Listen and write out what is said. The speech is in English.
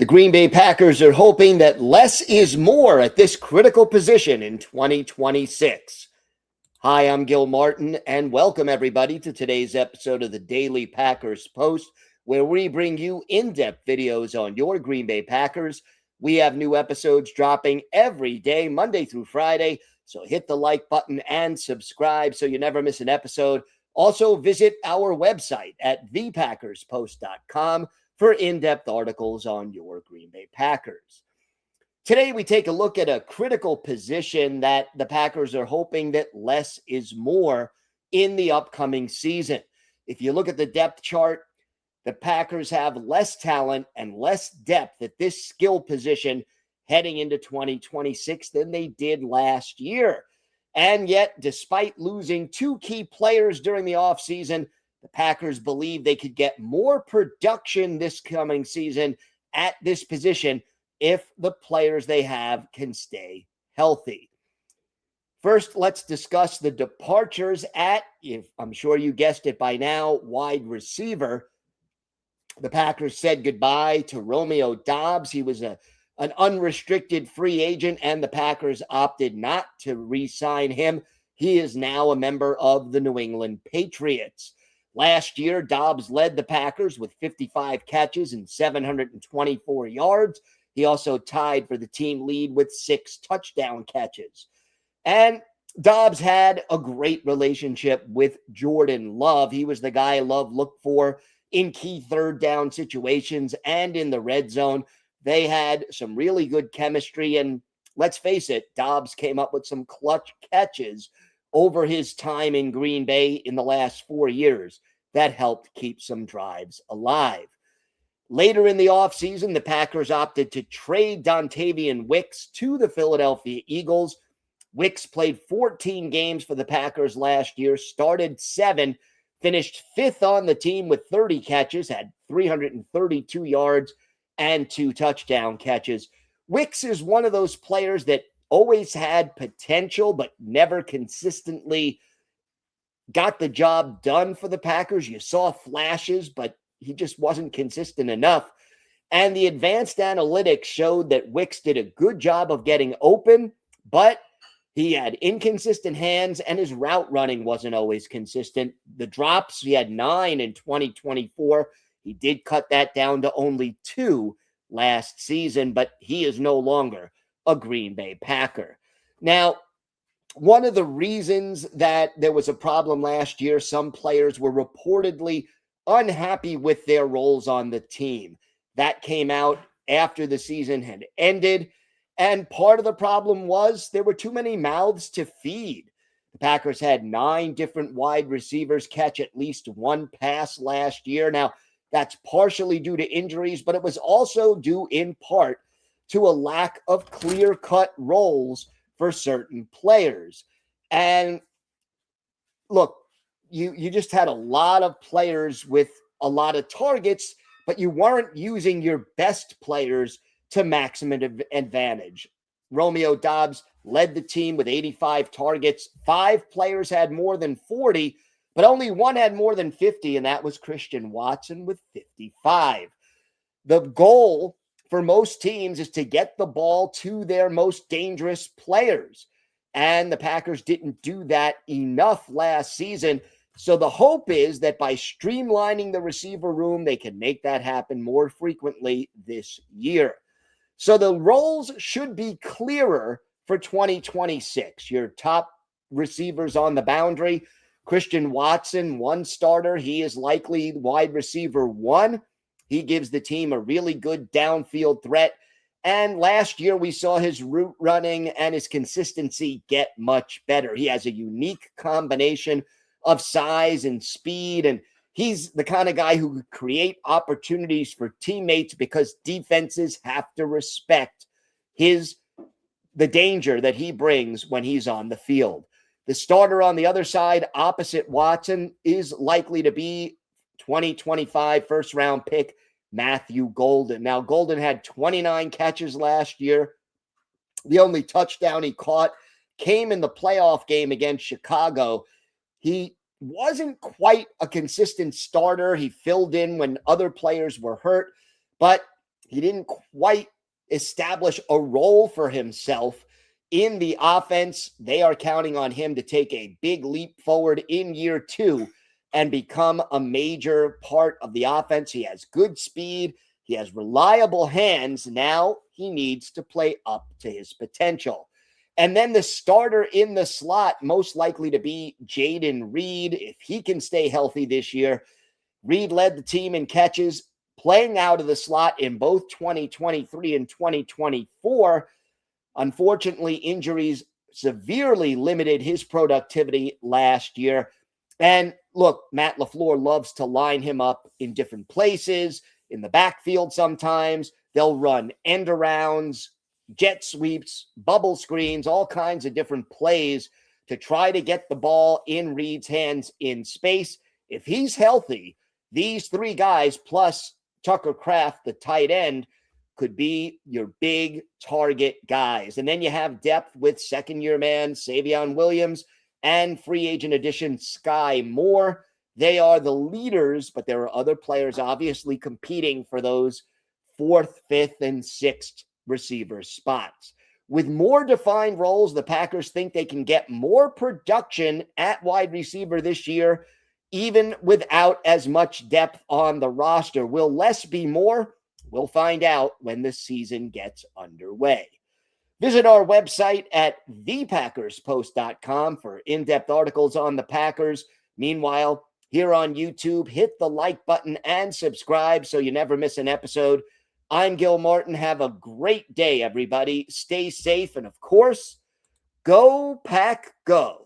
The Green Bay Packers are hoping that less is more at this critical position in 2026. Hi, I'm Gil Martin, and welcome everybody to today's episode of the Daily Packers Post, where we bring you in-depth videos on your Green Bay Packers. We have new episodes dropping every day, Monday through Friday, so hit the like button and subscribe so you never miss an episode. Also, visit our website at thepackerspost.com for in-depth articles on your Green Bay Packers. Today, we take a look at a critical position that the Packers are hoping that less is more in the upcoming season. If you look at the depth chart, the Packers have less talent and less depth at this skill position heading into 2026 than they did last year. And yet, despite losing two key players during the offseason, the Packers believe they could get more production this coming season at this position if the players they have can stay healthy. First, let's discuss the departures at, if I'm sure you guessed it by now, wide receiver. The Packers said goodbye to Romeo Doubs. He was an unrestricted free agent, and the Packers opted not to re-sign him. He is now a member of the New England Patriots. Last year, Doubs led the Packers with 55 catches and 724 yards. He also tied for the team lead with 6 touchdown catches. And Doubs had a great relationship with Jordan Love. He was the guy Love looked for in key third down situations and in the red zone. They had some really good chemistry, and let's face it, Doubs came up with some clutch catches over his time in Green Bay in the last 4 years that helped keep some drives alive. Later in the offseason, the Packers opted to trade Dontavian Wicks to the Philadelphia Eagles. Wicks played 14 games for the Packers last year, started 7, finished 5th on the team with 30 catches, had 332 yards and 2 touchdown catches. Wicks is one of those players that always had potential, but never consistently got the job done for the Packers. You saw flashes, but he just wasn't consistent enough. And the advanced analytics showed that Wicks did a good job of getting open, but he had inconsistent hands and his route running wasn't always consistent. The drops, he had 9 in 2024. He did cut that down to only 2 last season, but he is no longer a Green Bay Packer. Now, one of the reasons that there was a problem last year, some players were reportedly unhappy with their roles on the team. That came out after the season had ended. And part of the problem was there were too many mouths to feed. The Packers had 9 different wide receivers catch at least 1 pass last year. Now, that's partially due to injuries, but it was also due in part to a lack of clear-cut roles for certain players. And look, you just had a lot of players with a lot of targets, but you weren't using your best players to maximum advantage. Romeo Doubs led the team with 85 targets. 5 players had more than 40, but only 1 had more than 50, and that was Christian Watson with 55. The goal for most teams is to get the ball to their most dangerous players, and the Packers didn't do that enough last season. So the hope is that by streamlining the receiver room, they can make that happen more frequently this year. So the roles should be clearer for 2026. Your top receivers on the boundary, Christian Watson, 1 starter. He is likely wide receiver 1. He gives the team a really good downfield threat. And last year we saw his route running and his consistency get much better. He has a unique combination of size and speed, and he's the kind of guy who could create opportunities for teammates because defenses have to respect the danger that he brings when he's on the field. The starter on the other side, opposite Watson, is likely to be 2025 first-round pick Matthew Golden. Now, Golden had 29 catches last year. The only touchdown he caught came in the playoff game against Chicago. He wasn't quite a consistent starter. He filled in when other players were hurt, but he didn't quite establish a role for himself in the offense. They are counting on him to take a big leap forward in year 2 and become a major part of the offense. He has good speed. He has reliable hands. Now he needs to play up to his potential. And then the starter in the slot, most likely to be Jaden Reed. If he can stay healthy this year, Reed led the team in catches, playing out of the slot in both 2023 and 2024. Unfortunately, injuries severely limited his productivity last year. And look, Matt LaFleur loves to line him up in different places, in the backfield sometimes. They'll run end arounds, jet sweeps, bubble screens, all kinds of different plays to try to get the ball in Reed's hands in space. If he's healthy, these 3 guys plus Tucker Kraft, the tight end, could be your big target guys. And then you have depth with second-year man Savion Williams and free agent addition Sky Moore. They are the leaders, but there are other players obviously competing for those 4th, 5th, and 6th receiver spots. With more defined roles, the Packers think they can get more production at wide receiver this year, even without as much depth on the roster. Will less be more? We'll find out when the season gets underway. Visit our website at thepackerspost.com for in-depth articles on the Packers. Meanwhile, here on YouTube, hit the like button and subscribe so you never miss an episode. I'm Gil Martin. Have a great day, everybody. Stay safe, and of course, go Pack Go.